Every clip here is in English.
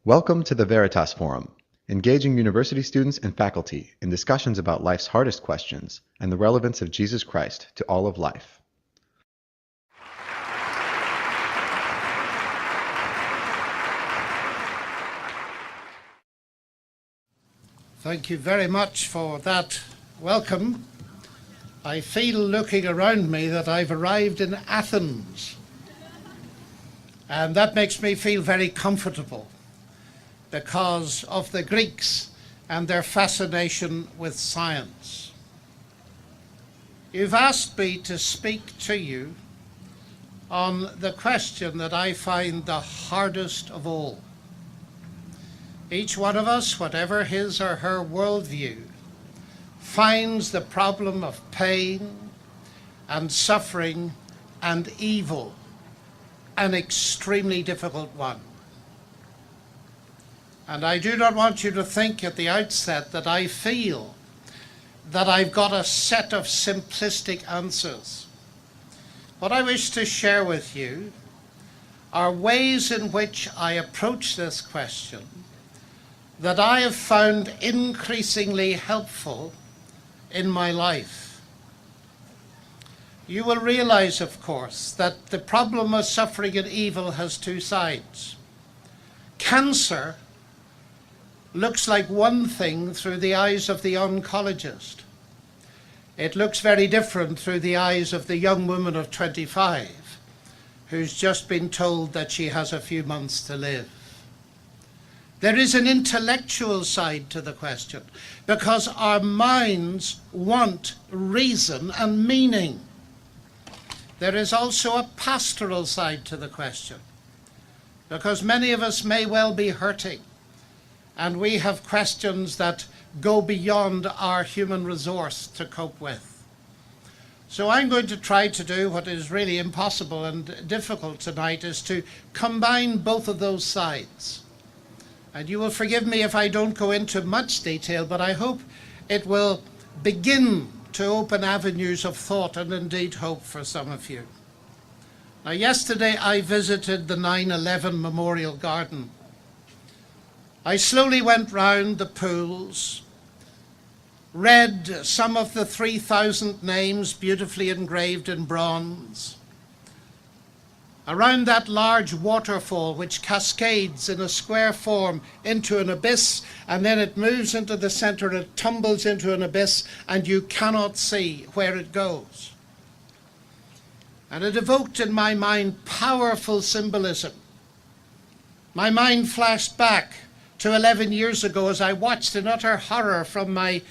Welcome to the Veritas Forum, engaging university students and faculty in discussions about life's hardest questions and the relevance of Jesus Christ to all of life. Thank you very much for that welcome. I feel looking around me that I've arrived in Athens, and that makes me feel very comfortable because of the Greeks and their fascination with science. You've asked me to speak to you on the question that I find the hardest of all. Each one of us, whatever his or her worldview, finds the problem of pain and suffering and evil an extremely difficult one. And I do not want you to think at the outset that I feel that I've got a set of simplistic answers. What I wish to share with you are ways in which I approach this question that I have found increasingly helpful in my life. You will realize, of course, that the problem of suffering and evil has two sides. Cancer looks like one thing through the eyes of the oncologist. It looks very different through the eyes of the young woman of 25 who's just been told that she has a few months to live. There is an intellectual side to the question because our minds want reason and meaning. There is also a pastoral side to the question because many of us may well be hurting and we have questions that go beyond our human resource to cope with. So I'm going to try to do what is really impossible and difficult tonight, is to combine both of those sides. And you will forgive me if I don't go into much detail, but I hope it will begin to open avenues of thought and indeed hope for some of you. Now, yesterday I visited the 9/11 Memorial Garden. I slowly went round the pools, read some of the 3,000 names beautifully engraved in bronze, around that large waterfall which cascades in a square form into an abyss, and then it moves into the center and it tumbles into an abyss and you cannot see where it goes. And it evoked in my mind powerful symbolism. My mind flashed back to 11 years ago as I watched in utter horror from my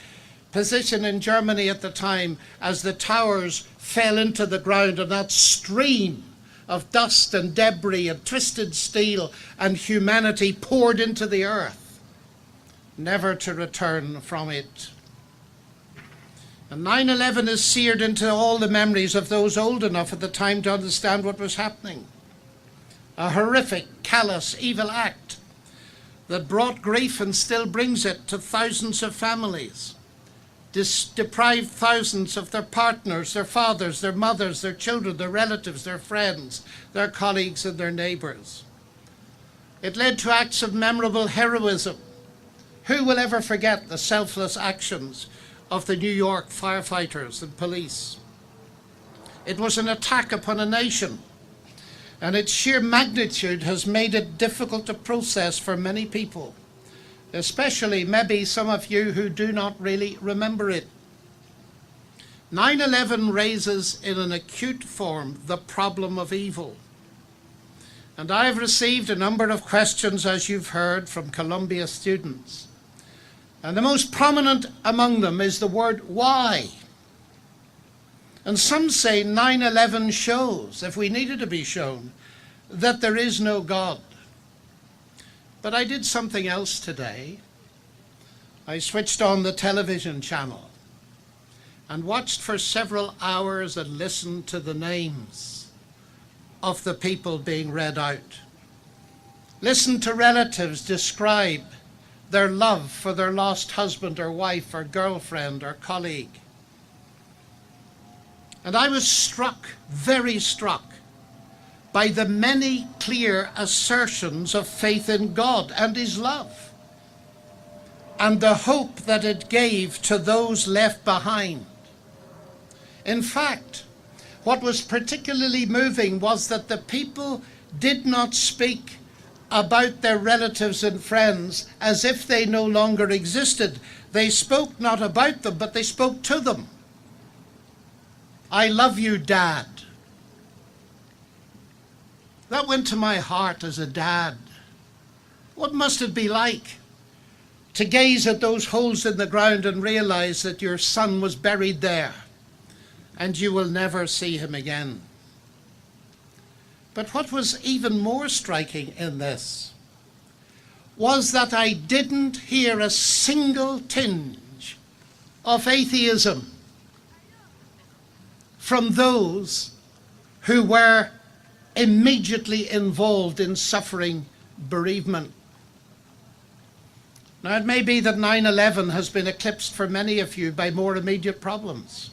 position in Germany at the time as the towers fell into the ground and that stream of dust and debris and twisted steel and humanity poured into the earth, never to return from it. And 9/11 is seared into all the memories of those old enough at the time to understand what was happening. A horrific, callous, evil act that brought grief and still brings it to thousands of families, deprived thousands of their partners, their fathers, their mothers, their children, their relatives, their friends, their colleagues and their neighbors. It led to acts of memorable heroism. Who will ever forget the selfless actions of the New York firefighters and police? It was an attack upon a nation, and its sheer magnitude has made it difficult to process for many people, especially maybe some of you who do not really remember it. 9/11 raises in an acute form the problem of evil. And I've received a number of questions, as you've heard, from Columbia students. And the most prominent among them is the word why. And some say 9/11 shows, if we needed to be shown, that there is no God. But I did something else today. I switched on the television channel and watched for several hours and listened to the names of the people being read out. Listened to relatives describe their love for their lost husband or wife or girlfriend or colleague. And I was struck, very struck, by the many clear assertions of faith in God and his love, and the hope that it gave to those left behind. In fact, what was particularly moving was that the people did not speak about their relatives and friends as if they no longer existed. They spoke not about them, but they spoke to them. I love you, Dad. That went to my heart as a dad. What must it be like to gaze at those holes in the ground and realize that your son was buried there and you will never see him again? But what was even more striking in this was that I didn't hear a single tinge of atheism from those who were immediately involved in suffering bereavement. Now, it may be that 9/11 has been eclipsed for many of you by more immediate problems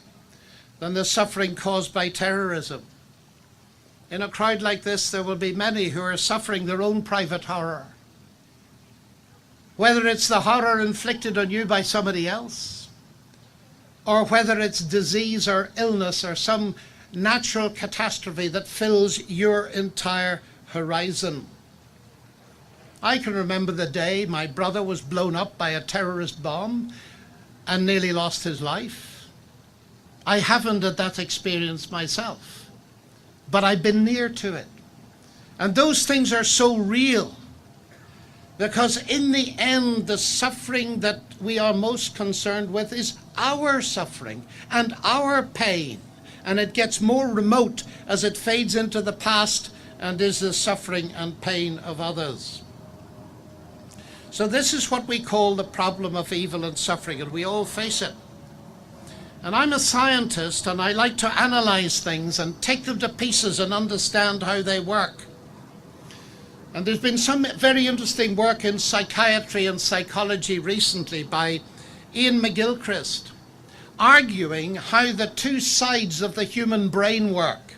than the suffering caused by terrorism. In a crowd like this, there will be many who are suffering their own private horror. Whether it's the horror inflicted on you by somebody else, or whether it's disease or illness or some natural catastrophe that fills your entire horizon. I can remember the day my brother was blown up by a terrorist bomb and nearly lost his life. I haven't had that experience myself, but I've been near to it. And those things are so real, because in the end, the suffering that we are most concerned with is our suffering and our pain. And it gets more remote as it fades into the past and is the suffering and pain of others. So this is what we call the problem of evil and suffering, and we all face it. And I'm a scientist, and I like to analyze things and take them to pieces and understand how they work. And there's been some very interesting work in psychiatry and psychology recently by Ian McGilchrist, arguing how the two sides of the human brain work.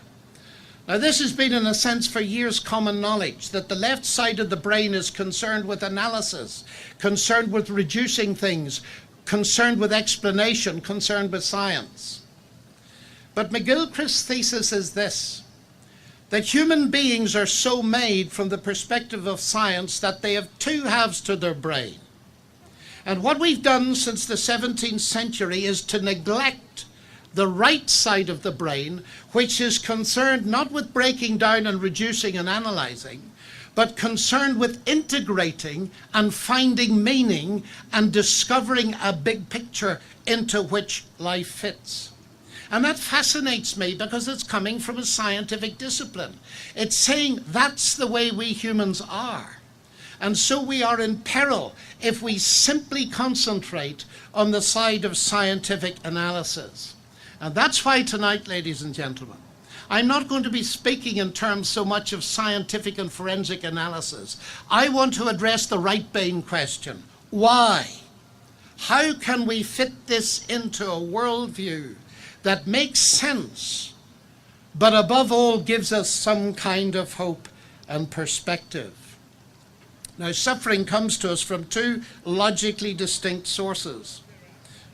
Now, this has been, in a sense, for years common knowledge, that the left side of the brain is concerned with analysis, concerned with reducing things, concerned with explanation, concerned with science. But McGilchrist's thesis is this: that human beings are so made from the perspective of science that they have two halves to their brain. And what we've done since the 17th century is to neglect the right side of the brain, which is concerned not with breaking down and reducing and analyzing, but concerned with integrating and finding meaning and discovering a big picture into which life fits. And that fascinates me because it's coming from a scientific discipline. It's saying that's the way we humans are. And so we are in peril if we simply concentrate on the side of scientific analysis. And that's why tonight, ladies and gentlemen, I'm not going to be speaking in terms so much of scientific and forensic analysis. I want to address the right brain question. Why? How can we fit this into a worldview that makes sense, but above all gives us some kind of hope and perspective? Now, suffering comes to us from two logically distinct sources.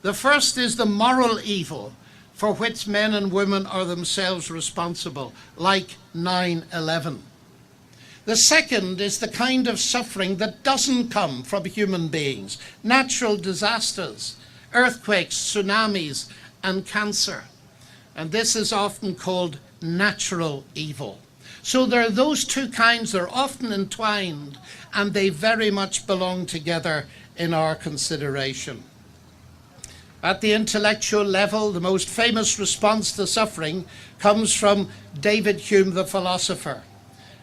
The first is the moral evil for which men and women are themselves responsible, like 9/11. The second is the kind of suffering that doesn't come from human beings: natural disasters, earthquakes, tsunamis, and cancer. And this is often called natural evil. So there are those two kinds. They're often entwined, and they very much belong together in our consideration. At the intellectual level, the most famous response to suffering comes from David Hume, the philosopher.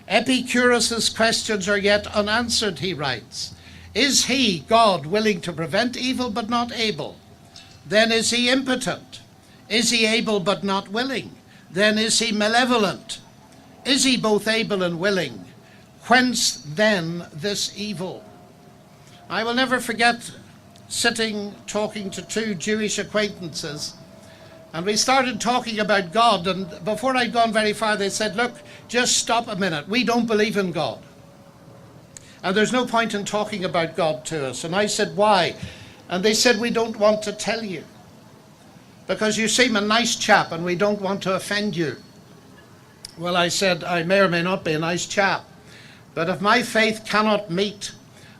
Epicurus's questions are yet unanswered, he writes. Is he, God, willing to prevent evil but not able? Then is he impotent? Is he able but not willing? Then is he malevolent? Is he both able and willing? Whence then this evil? I will never forget sitting talking to two Jewish acquaintances And we started talking about God, and before I'd gone very far, they said, look, just stop a minute. We don't believe in God. And there's no point in talking about God to us. And I said, why? And they said, we don't want to tell you, because you seem a nice chap and we don't want to offend you. Well, I said, I may or may not be a nice chap, but if my faith cannot meet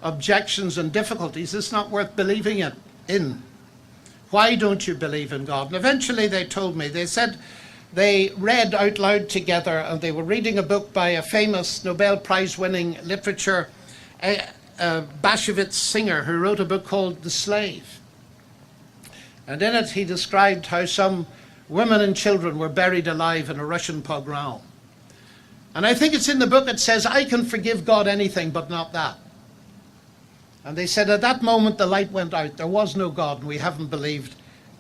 objections and difficulties, it's not worth believing in. Why don't you believe in God? And eventually they told me, they said they read out loud together, and they were reading a book by a famous Nobel Prize winning literature Bolshevik singer who wrote a book called The Slave. And in it he described how some women and children were buried alive in a Russian pogrom. And I think it's in the book, it says, I can forgive God anything but not that. And they said at that moment the light went out. There was no God, and we haven't believed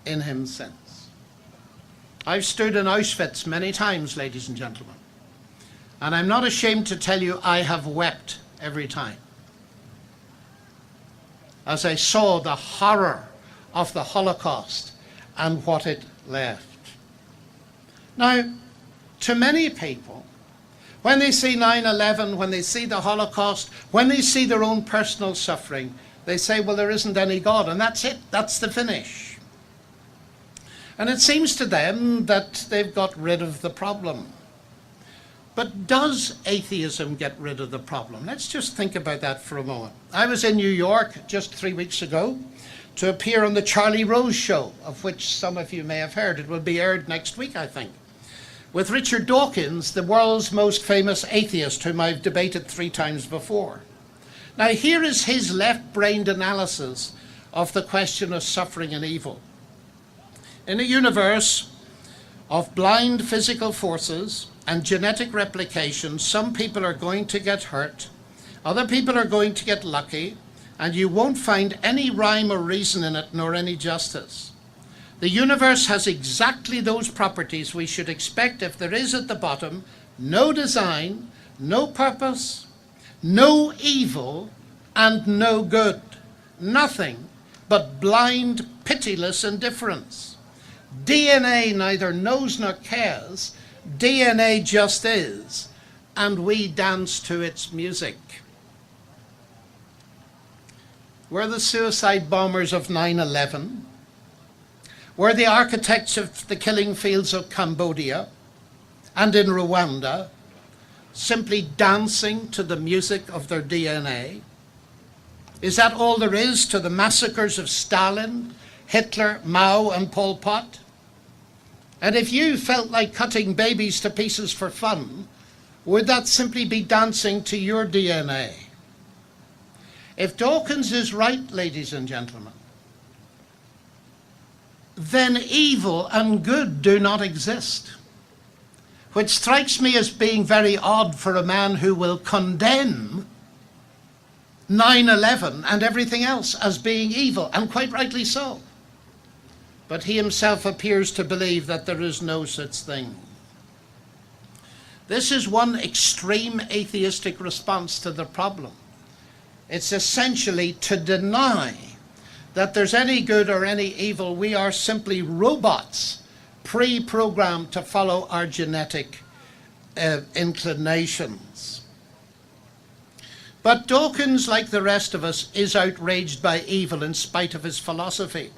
in him since. I've stood in Auschwitz many times, ladies and gentlemen. And I'm not ashamed to tell you I have wept every time, as I saw the horror of the Holocaust and what it left. Now, to many people, when they see 9/11, when they see the Holocaust, when they see their own personal suffering, they say, well, there isn't any God, and that's it, that's the finish. And it seems to them that they've got rid of the problem. But does atheism get rid of the problem? Let's just think about that for a moment. I was in New York just 3 weeks ago to appear on the Charlie Rose Show, of which some of you may have heard. It will be aired next week, I think, with Richard Dawkins, the world's most famous atheist, whom I've debated 3 times before. Now, here is his left-brained analysis of the question of suffering and evil. In a universe of blind physical forces and genetic replication, some people are going to get hurt, other people are going to get lucky, and you won't find any rhyme or reason in it, nor any justice. The universe has exactly those properties we should expect if there is at the bottom no design, no purpose, no evil, and no good. Nothing but blind, pitiless indifference. DNA neither knows nor cares. DNA just is, and we dance to its music. We're the suicide bombers of 9/11. We're the architects of the killing fields of Cambodia and in Rwanda, simply dancing to the music of their DNA. Is that all there is to the massacres of Stalin, Hitler, Mao, and Pol Pot? And if you felt like cutting babies to pieces for fun, would that simply be dancing to your DNA? If Dawkins is right, ladies and gentlemen, then evil and good do not exist, which strikes me as being very odd for a man who will condemn 9/11 and everything else as being evil, and quite rightly so. But he himself appears to believe that there is no such thing. This is one extreme atheistic response to the problem. It's essentially to deny that there's any good or any evil. We are simply robots, pre-programmed to follow our genetic inclinations. But Dawkins, like the rest of us, is outraged by evil in spite of his philosophy.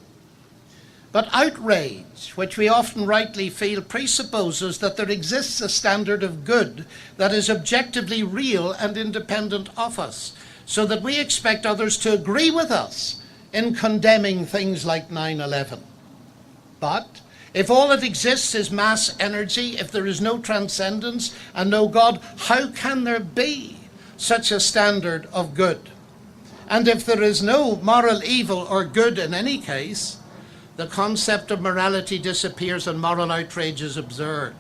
But outrage, which we often rightly feel, presupposes that there exists a standard of good that is objectively real and independent of us, so that we expect others to agree with us in condemning things like 9/11. But if all that exists is mass energy, if there is no transcendence and no God, how can there be such a standard of good? And if there is no moral evil or good in any case, the concept of morality disappears and moral outrage is absurd.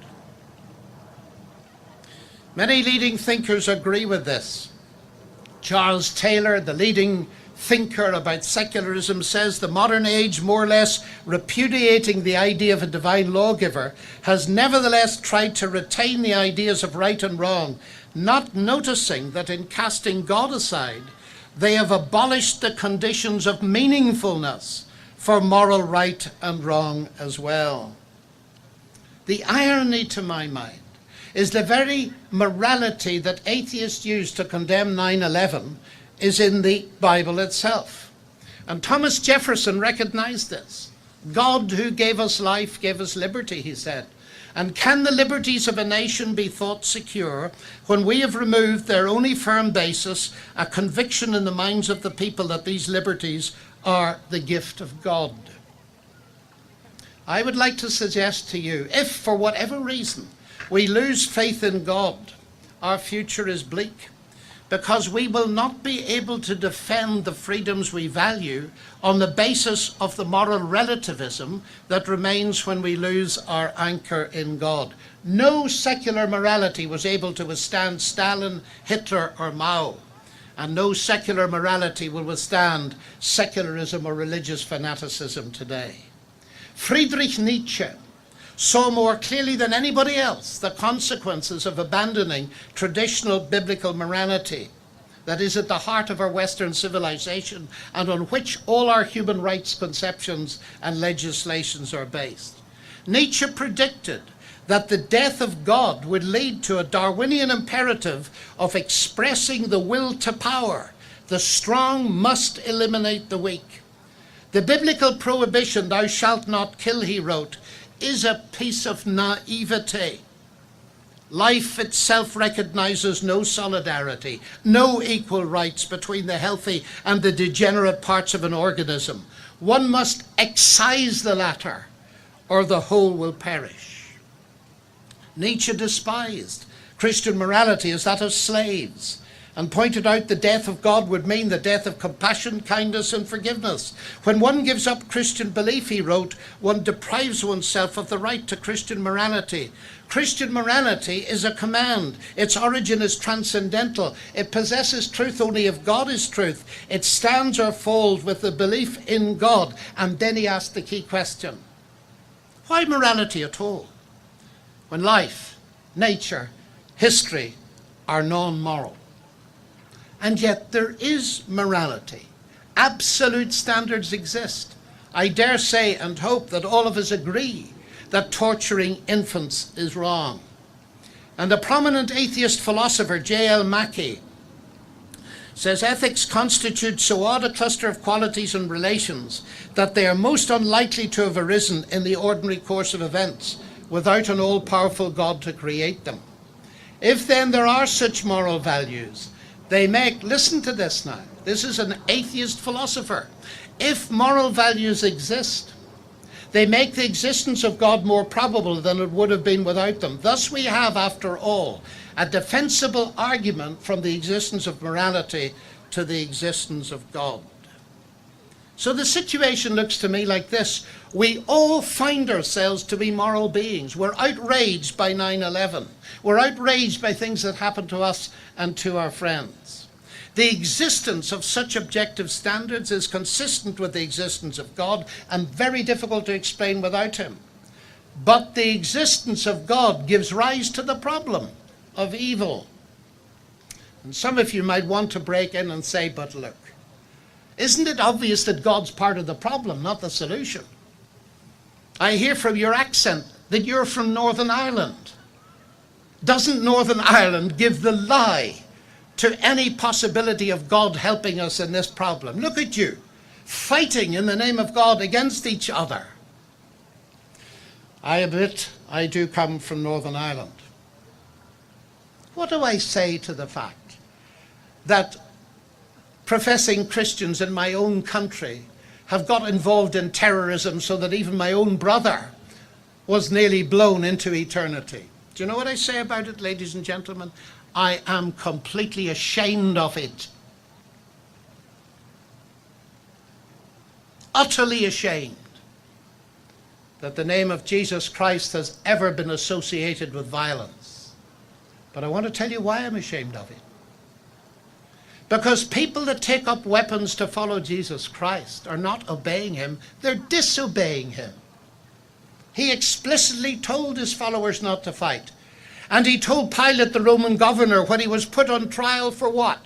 Many leading thinkers agree with this. Charles Taylor, the leading thinker about secularism, says the modern age, more or less repudiating the idea of a divine lawgiver, has nevertheless tried to retain the ideas of right and wrong, not noticing that in casting God aside, they have abolished the conditions of meaningfulness for moral right and wrong as well. The irony to my mind is the very morality that atheists use to condemn 9/11 is in the Bible itself. And Thomas Jefferson recognized this. God who gave us life gave us liberty, he said. And can the liberties of a nation be thought secure when we have removed their only firm basis, a conviction in the minds of the people that these liberties are the gift of God? I would like to suggest to you, if for whatever reason we lose faith in God, our future is bleak, because we will not be able to defend the freedoms we value on the basis of the moral relativism that remains when we lose our anchor in God. No secular morality was able to withstand Stalin, Hitler, or Mao, and no secular morality will withstand secularism or religious fanaticism today. Friedrich Nietzsche saw more clearly than anybody else the consequences of abandoning traditional biblical morality that is at the heart of our Western civilization and on which all our human rights conceptions and legislations are based. Nietzsche predicted that the death of God would lead to a Darwinian imperative of expressing the will to power. The strong must eliminate the weak. The biblical prohibition, "Thou shalt not kill," he wrote, is a piece of naivete. Life itself recognizes no solidarity, no equal rights between the healthy and the degenerate parts of an organism. One must excise the latter, or the whole will perish. Nietzsche despised Christian morality as that of slaves, and pointed out the death of God would mean the death of compassion, kindness, and forgiveness. When one gives up Christian belief, he wrote, one deprives oneself of the right to Christian morality. Christian morality is a command. Its origin is transcendental. It possesses truth only if God is truth. It stands or falls with the belief in God. And then he asked the key question: why morality at all, when life, nature, history are non-moral? And yet there is morality. Absolute standards exist. I dare say and hope that all of us agree that torturing infants is wrong. And the prominent atheist philosopher J.L. Mackie says ethics constitute so odd a cluster of qualities and relations that they are most unlikely to have arisen in the ordinary course of events without an all-powerful God to create them. If then there are such moral values, they make, listen to this now, this is an atheist philosopher. If moral values exist, they make the existence of God more probable than it would have been without them. Thus we have, after all, a defensible argument from the existence of morality to the existence of God. So the situation looks to me like this. We all find ourselves to be moral beings. We're outraged by 9/11. We're outraged by things that happen to us and to our friends. The existence of such objective standards is consistent with the existence of God and very difficult to explain without him. But the existence of God gives rise to the problem of evil. And some of you might want to break in and say, but look, isn't it obvious that God's part of the problem, not the solution? I hear from your accent that you're from Northern Ireland. Doesn't Northern Ireland give the lie to any possibility of God helping us in this problem? Look at you, fighting in the name of God against each other. I admit I do come from Northern Ireland. What do I say to the fact that professing Christians in my own country have got involved in terrorism so that even my own brother was nearly blown into eternity? Do you know what I say about it, ladies and gentlemen? I am completely ashamed of it. Utterly ashamed that the name of Jesus Christ has ever been associated with violence. But I want to tell you why I'm ashamed of it. Because people that take up weapons to follow Jesus Christ are not obeying him, they're disobeying him. He explicitly told his followers not to fight. And he told Pilate, the Roman governor, when he was put on trial for what?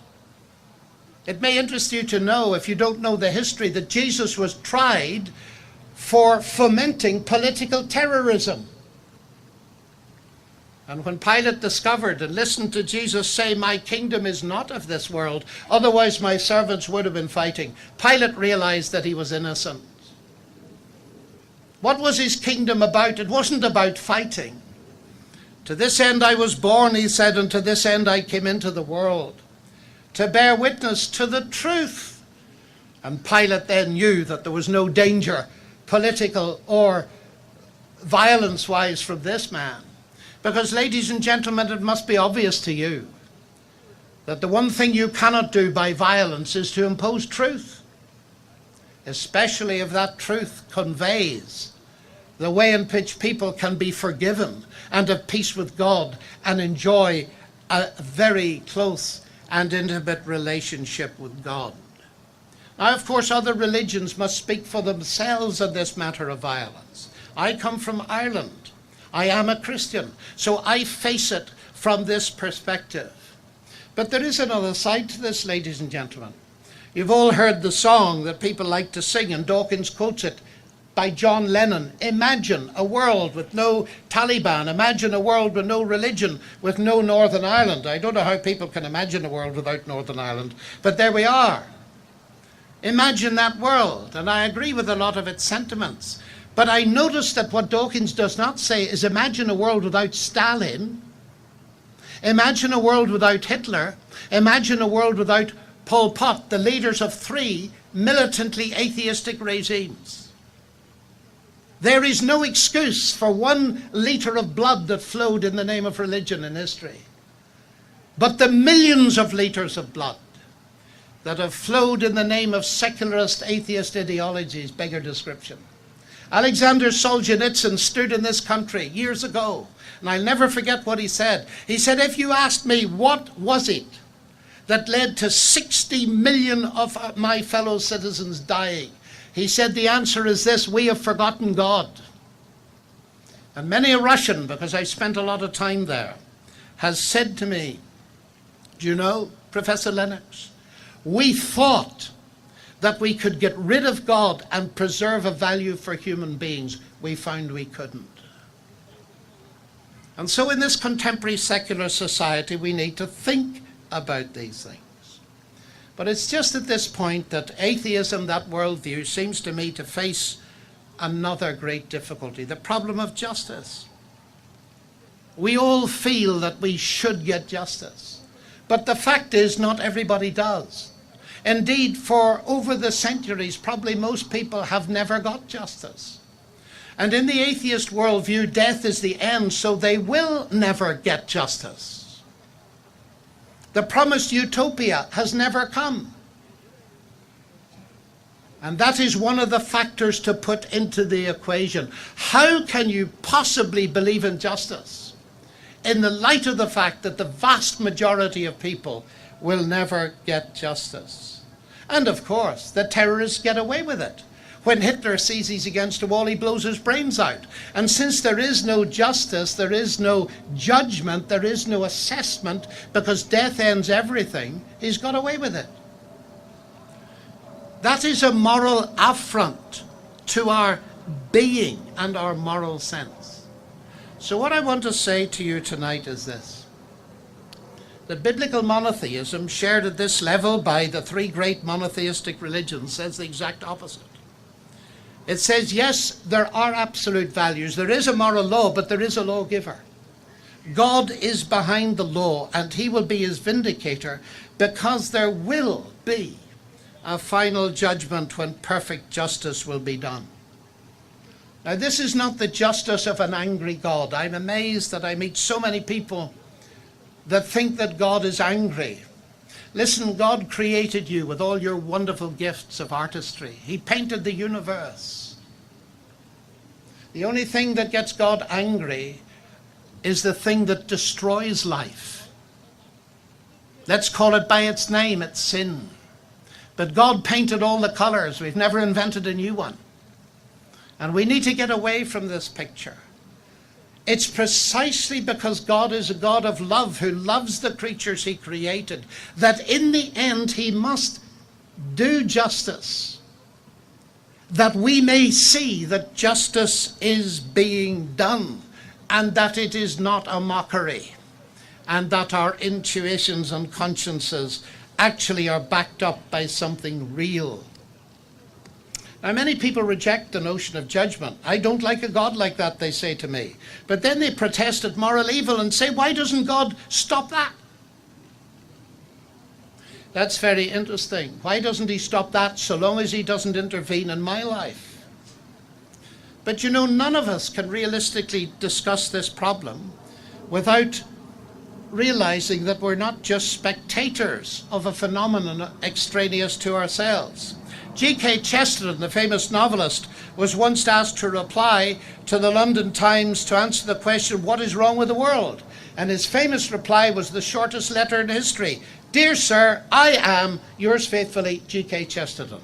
It may interest you to know, if you don't know the history, that Jesus was tried for fomenting political terrorism. And when Pilate discovered and listened to Jesus say, "My kingdom is not of this world, otherwise my servants would have been fighting," Pilate realized that he was innocent. What was his kingdom about? It wasn't about fighting. "To this end I was born," he said, "and to this end I came into the world, to bear witness to the truth." And Pilate then knew that there was no danger, political or violence-wise, from this man. Because, ladies and gentlemen, it must be obvious to you that the one thing you cannot do by violence is to impose truth, especially if that truth conveys the way in which people can be forgiven and have peace with God and enjoy a very close and intimate relationship with God. Now, of course, other religions must speak for themselves in this matter of violence. I come from Ireland. I am a Christian, so I face it from this perspective. But there is another side to this, ladies and gentlemen. You've all heard the song that people like to sing, and Dawkins quotes it, by John Lennon. "Imagine a world with no Taliban. Imagine a world with no religion, with no Northern Ireland." I don't know how people can imagine a world without Northern Ireland, but there we are. Imagine that world, and I agree with a lot of its sentiments. But I notice that what Dawkins does not say is imagine a world without Stalin, imagine a world without Hitler, imagine a world without Pol Pot, the leaders of 3 militantly atheistic regimes. There is no excuse for 1 liter of blood that flowed in the name of religion in history. But the millions of liters of blood that have flowed in the name of secularist atheist ideologies beggar description. Alexander Solzhenitsyn stood in this country years ago, and I'll never forget what he said. He said, "If you asked me what was it that led to 60 million of my fellow citizens dying, he said, the answer is this: we have forgotten God." And many a Russian, because I spent a lot of time there, has said to me, "Do you know, Professor Lennox, we thought that we could get rid of God and preserve a value for human beings. We found we couldn't." And so in this contemporary secular society, we need to think about these things. But it's just at this point that atheism, that worldview, seems to me to face another great difficulty, the problem of justice. We all feel that we should get justice, but the fact is not everybody does. Indeed, for over the centuries, probably most people have never got justice. And in the atheist worldview, death is the end, so they will never get justice. The promised utopia has never come. And that is one of the factors to put into the equation. How can you possibly believe in justice in the light of the fact that the vast majority of people will never get justice? And of course, the terrorists get away with it. When Hitler sees he's against a wall, he blows his brains out. And since there is no justice, there is no judgment, there is no assessment, because death ends everything, he's got away with it. That is a moral affront to our being and our moral sense. So what I want to say to you tonight is this: that biblical monotheism, shared at this level by the 3 great monotheistic religions, says the exact opposite. It says, yes, there are absolute values. There is a moral law, but there is a lawgiver. God is behind the law, and he will be his vindicator, because there will be a final judgment when perfect justice will be done. Now, this is not the justice of an angry God. I'm amazed that I meet so many people that think that God is angry. Listen, God created you with all your wonderful gifts of artistry. He painted the universe. The only thing that gets God angry is the thing that destroys life. Let's call it by its name, it's sin. But God painted all the colors. We've never invented a new one. And we need to get away from this picture. It's precisely because God is a God of love, who loves the creatures he created, that in the end he must do justice, that we may see that justice is being done and that it is not a mockery, and that our intuitions and consciences actually are backed up by something real. Now, many people reject the notion of judgment. I don't like a God like that, they say to me. But then they protest at moral evil and say, why doesn't God stop that? That's very interesting. Why doesn't he stop that so long as he doesn't intervene in my life? But you know, none of us can realistically discuss this problem without realizing that we're not just spectators of a phenomenon extraneous to ourselves. G.K. Chesterton, the famous novelist, was once asked to reply to the London Times to answer the question, what is wrong with the world? And his famous reply was the shortest letter in history. Dear sir, I am, yours faithfully, G.K. Chesterton.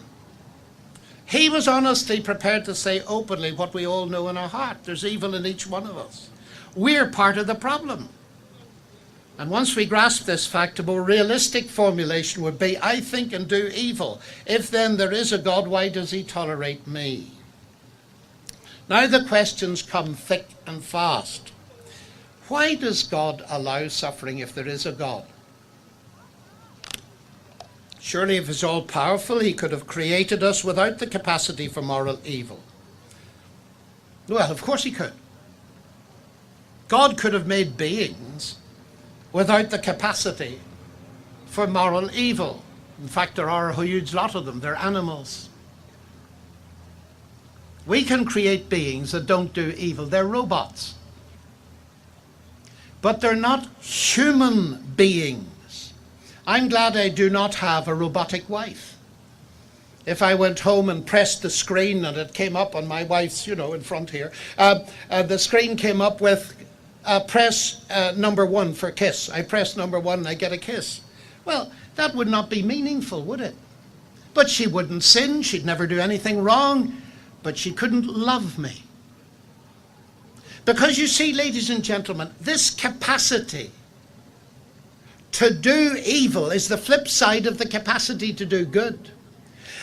He was honestly prepared to say openly what we all know in our heart. There's evil in each one of us. We're part of the problem. And once we grasp this fact, a more realistic formulation would be, I think and do evil. If then there is a God, why does he tolerate me? Now the questions come thick and fast. Why does God allow suffering if there is a God? Surely if he's all-powerful, he could have created us without the capacity for moral evil. Well, of course he could. God could have made beings without the capacity for moral evil. In fact, there are a huge lot of them. They're animals. We can create beings that don't do evil. They're robots. But they're not human beings. I'm glad I do not have a robotic wife. If I went home and pressed the screen and it came up on my wife's, in front here, the screen came up with press number 1 for kiss. I press number 1 and I get a kiss. Well, that would not be meaningful, would it? But she wouldn't sin. She'd never do anything wrong. But she couldn't love me. Because you see, ladies and gentlemen, this capacity to do evil is the flip side of the capacity to do good.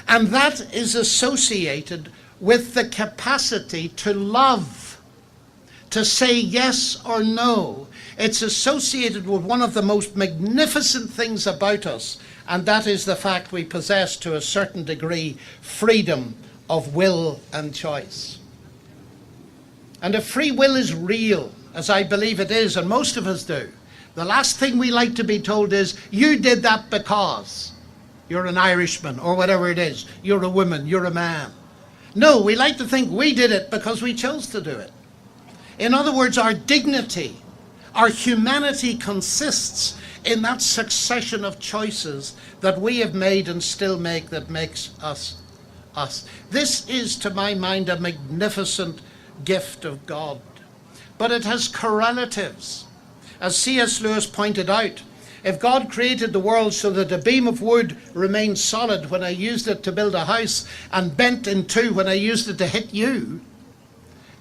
And that is associated with the capacity to love, to say yes or no. It's associated with one of the most magnificent things about us, and that is the fact we possess, to a certain degree, freedom of will and choice. And if free will is real, as I believe it is, and most of us do, the last thing we like to be told is, you did that because you're an Irishman, or whatever it is. You're a woman, you're a man. No, we like to think we did it because we chose to do it. In other words, our dignity, our humanity consists in that succession of choices that we have made and still make that makes us us. This is, to my mind, a magnificent gift of God. But it has correlatives. As C.S. Lewis pointed out, if God created the world so that a beam of wood remained solid when I used it to build a house and bent in two when I used it to hit you,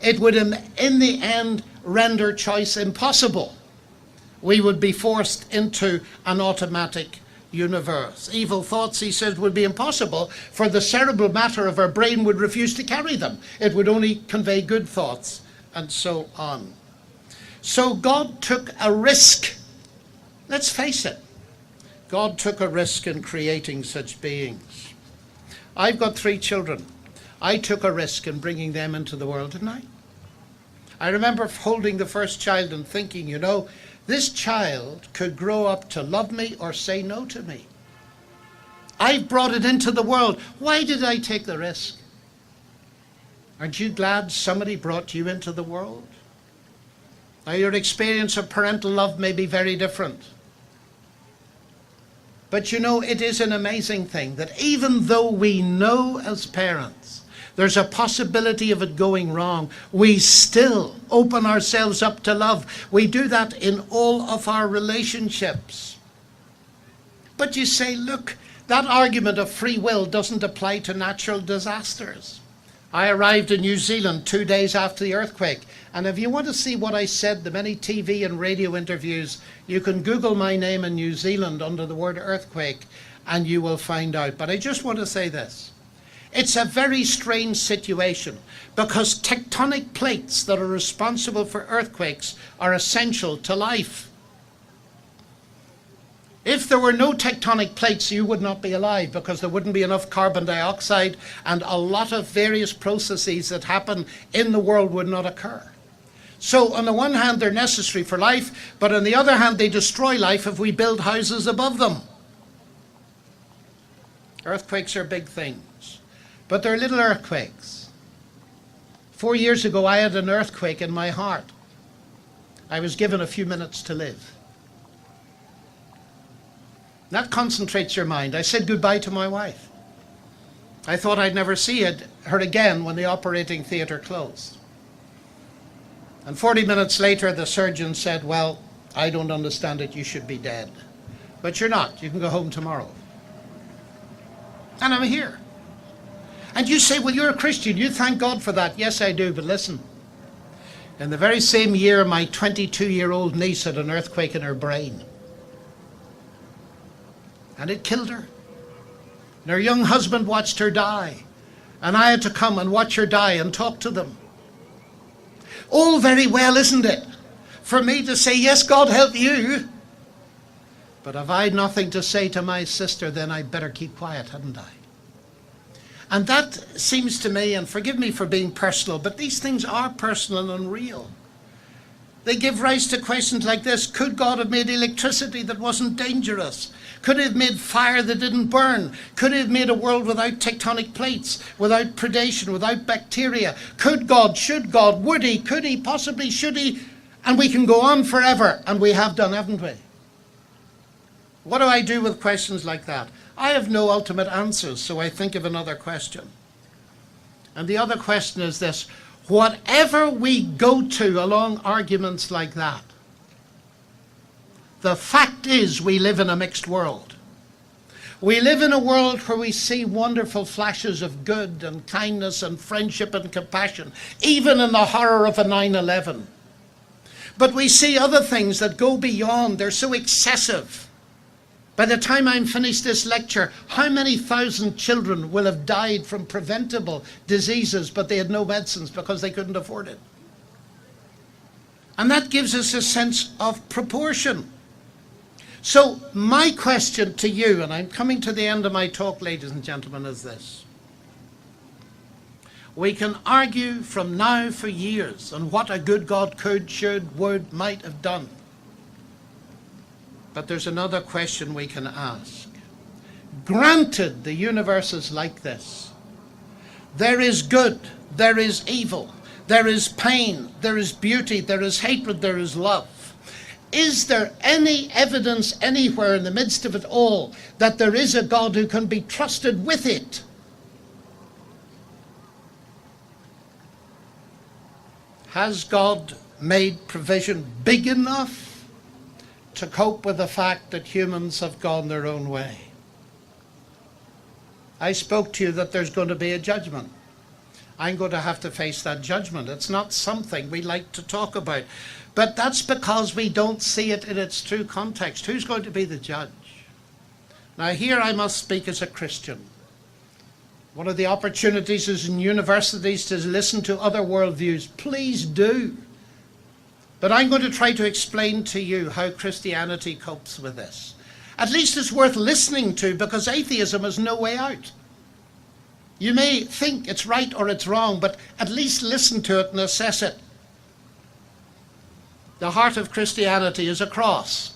it would in the end render choice impossible. We would be forced into an automatic universe. Evil thoughts, he says, would be impossible, for the cerebral matter of our brain would refuse to carry them. It would only convey good thoughts, and so on. So God took a risk. Let's face it. God took a risk in creating such beings. I've got 3 children. I took a risk in bringing them into the world, didn't I? I remember holding the first child and thinking, this child could grow up to love me or say no to me. I've brought it into the world. Why did I take the risk? Aren't you glad somebody brought you into the world? Now, your experience of parental love may be very different. But it is an amazing thing that even though we know as parents there's a possibility of it going wrong, we still open ourselves up to love. We do that in all of our relationships. But you say, look, that argument of free will doesn't apply to natural disasters. I arrived in New Zealand 2 days after the earthquake, and if you want to see what I said, the many TV and radio interviews, you can Google my name in New Zealand under the word earthquake, and you will find out. But I just want to say this. It's a very strange situation because tectonic plates that are responsible for earthquakes are essential to life. If there were no tectonic plates, you would not be alive because there wouldn't be enough carbon dioxide, and a lot of various processes that happen in the world would not occur. So on the one hand, they're necessary for life, but on the other hand, they destroy life if we build houses above them. Earthquakes are big things, but they're little earthquakes. 4 years ago, I had an earthquake in my heart. I was given a few minutes to live. That concentrates your mind. I said goodbye to my wife. I thought I'd never see her again when the operating theatre closed. And 40 minutes later, the surgeon said, well, I don't understand it, you should be dead. But you're not, you can go home tomorrow. And I'm here. And you say, well, you're a Christian, you thank God for that. Yes, I do, but listen. In the very same year, my 22-year-old niece had an earthquake in her brain. And it killed her. And her young husband watched her die. And I had to come and watch her die and talk to them. All very well, isn't it? For me to say, yes, God help you. But if I had nothing to say to my sister, then I'd better keep quiet, hadn't I? And that seems to me, and forgive me for being personal, but these things are personal and real. They give rise to questions like this. Could God have made electricity that wasn't dangerous? Could he have made fire that didn't burn? Could he have made a world without tectonic plates, without predation, without bacteria? Could God, should God, would he, could he, possibly, should he? And we can go on forever, and we have done, haven't we? What do I do with questions like that? I have no ultimate answers, so I think of another question. And the other question is this. Whatever we go to along arguments like that, the fact is we live in a mixed world. We live in a world where we see wonderful flashes of good and kindness and friendship and compassion, even in the horror of a 9/11. But we see other things that go beyond. They're so excessive. By the time I'm finished this lecture, how many thousand children will have died from preventable diseases, but they had no medicines because they couldn't afford it? And that gives us a sense of proportion. So my question to you, and I'm coming to the end of my talk, ladies and gentlemen, is this. We can argue from now for years on what a good God could, should, would, might have done. But there's another question we can ask. Granted the universe is like this. There is good, there is evil, there is pain, there is beauty, there is hatred, there is love. Is there any evidence anywhere in the midst of it all that there is a God who can be trusted with it? Has God made provision big enough to cope with the fact that humans have gone their own way? I spoke to you that there's going to be a judgment. I'm going to have to face that judgment. It's not something we like to talk about. But that's because we don't see it in its true context. Who's going to be the judge? Now here I must speak as a Christian. One of the opportunities is in universities to listen to other worldviews. Please do. But I'm going to try to explain to you how Christianity copes with this. At least it's worth listening to, because atheism has no way out. You may think it's right or it's wrong, but at least listen to it and assess it. The heart of Christianity is a cross.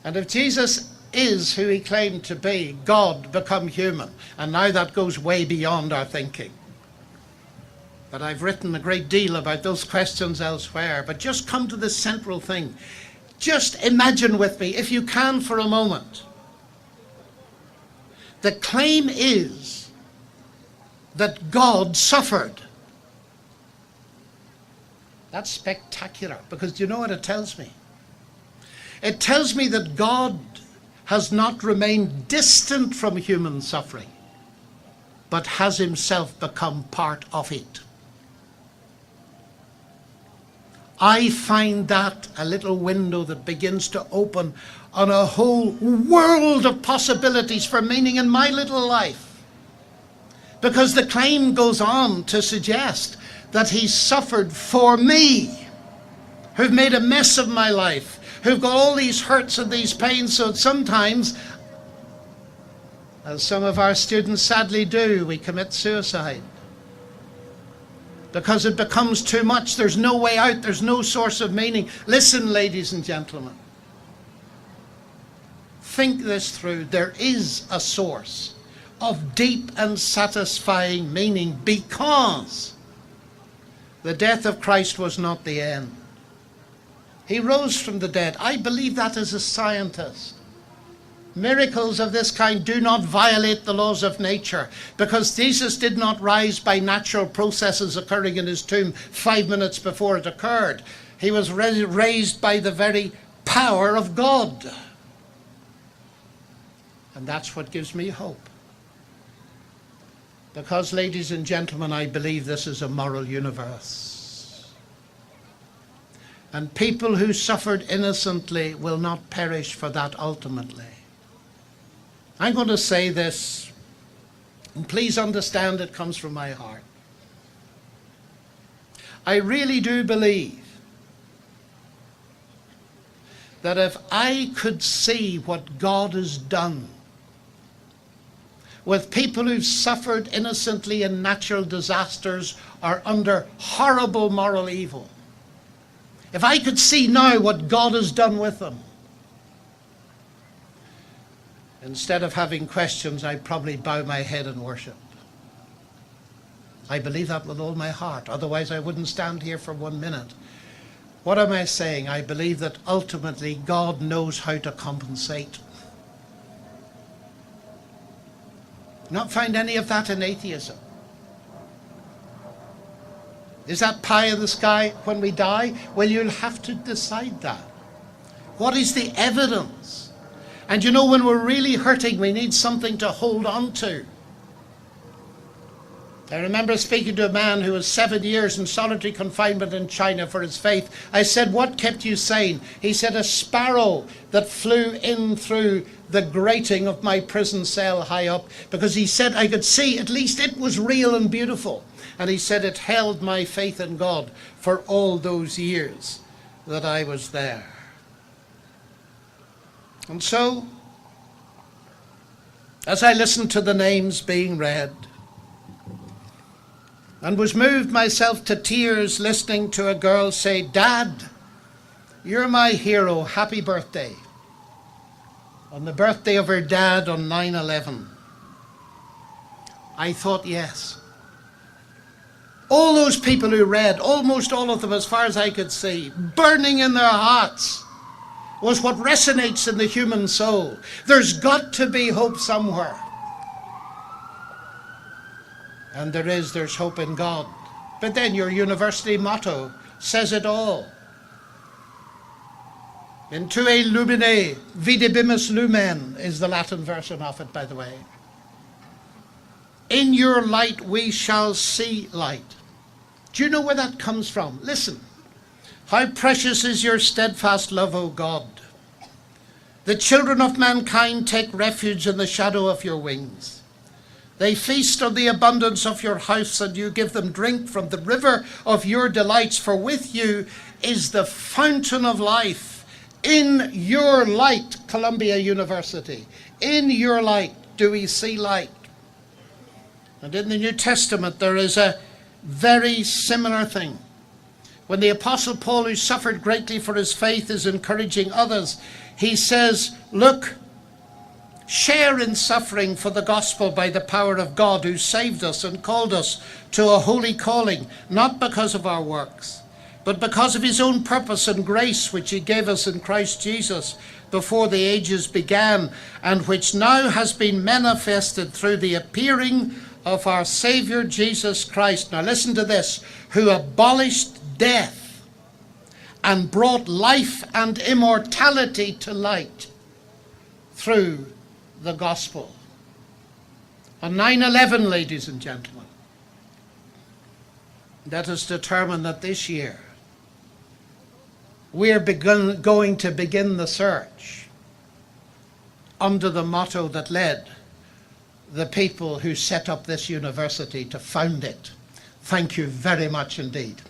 And if Jesus is who he claimed to be, God become human, and now that goes way beyond our thinking. But I've written a great deal about those questions elsewhere. But just come to the central thing. Just imagine with me, if you can for a moment. The claim is that God suffered. That's spectacular, because do you know what it tells me? It tells me that God has not remained distant from human suffering, but has himself become part of it. I find that a little window that begins to open on a whole world of possibilities for meaning in my little life. Because the claim goes on to suggest that he suffered for me, who've made a mess of my life, who've got all these hurts and these pains. So sometimes, as some of our students sadly do, we commit suicide. Because it becomes too much. There's no way out. There's no source of meaning. Listen, ladies and gentlemen. Think this through. There is a source of deep and satisfying meaning, because the death of Christ was not the end. He rose from the dead. I believe that as a scientist. Miracles of this kind do not violate the laws of nature, because Jesus did not rise by natural processes occurring in his tomb 5 minutes before it occurred. He was raised by the very power of God. And that's what gives me hope. Because, ladies and gentlemen, I believe this is a moral universe. And people who suffered innocently will not perish for that ultimately. I'm going to say this, and please understand it comes from my heart. I really do believe that if I could see what God has done with people who've suffered innocently in natural disasters or under horrible moral evil, if I could see now what God has done with them, instead of having questions, I'd probably bow my head and worship. I believe that with all my heart. Otherwise, I wouldn't stand here for 1 minute. What am I saying? I believe that ultimately God knows how to compensate. Not find any of that in atheism. Is that pie in the sky when we die? Well, you'll have to decide that. What is the evidence? And you know, when we're really hurting, we need something to hold on to. I remember speaking to a man who was 7 years in solitary confinement in China for his faith. I said, "What kept you sane?" He said, "A sparrow that flew in through the grating of my prison cell high up," because he said, "I could see at least it was real and beautiful." And he said, "It held my faith in God for all those years that I was there." And so, as I listened to the names being read, and was moved myself to tears listening to a girl say, "Dad, you're my hero, happy birthday," on the birthday of her dad on 9/11, I thought, yes. All those people who read, almost all of them as far as I could see, burning in their hearts, was what resonates in the human soul. There's got to be hope somewhere. And there's hope in God. But then your university motto says it all. In tue lumine videbimus lumen is the Latin version of it, by the way. In your light we shall see light. Do you know where that comes from? Listen. How precious is your steadfast love, O God. The children of mankind take refuge in the shadow of your wings. They feast on the abundance of your house, and you give them drink from the river of your delights. For with you is the fountain of life. In your light, Columbia University, in your light do we see light. And in the New Testament there is a very similar thing. When the Apostle Paul, who suffered greatly for his faith, is encouraging others, he says, "Look, share in suffering for the gospel by the power of God, who saved us and called us to a holy calling, not because of our works, but because of his own purpose and grace, which he gave us in Christ Jesus before the ages began, and which now has been manifested through the appearing of our Savior Jesus Christ." Now listen to this. "Who abolished death and brought life and immortality to light through the gospel." On 9/11, ladies and gentlemen, let us determine that this year we're going to begin the search under the motto that led the people who set up this university to found it. Thank you very much indeed.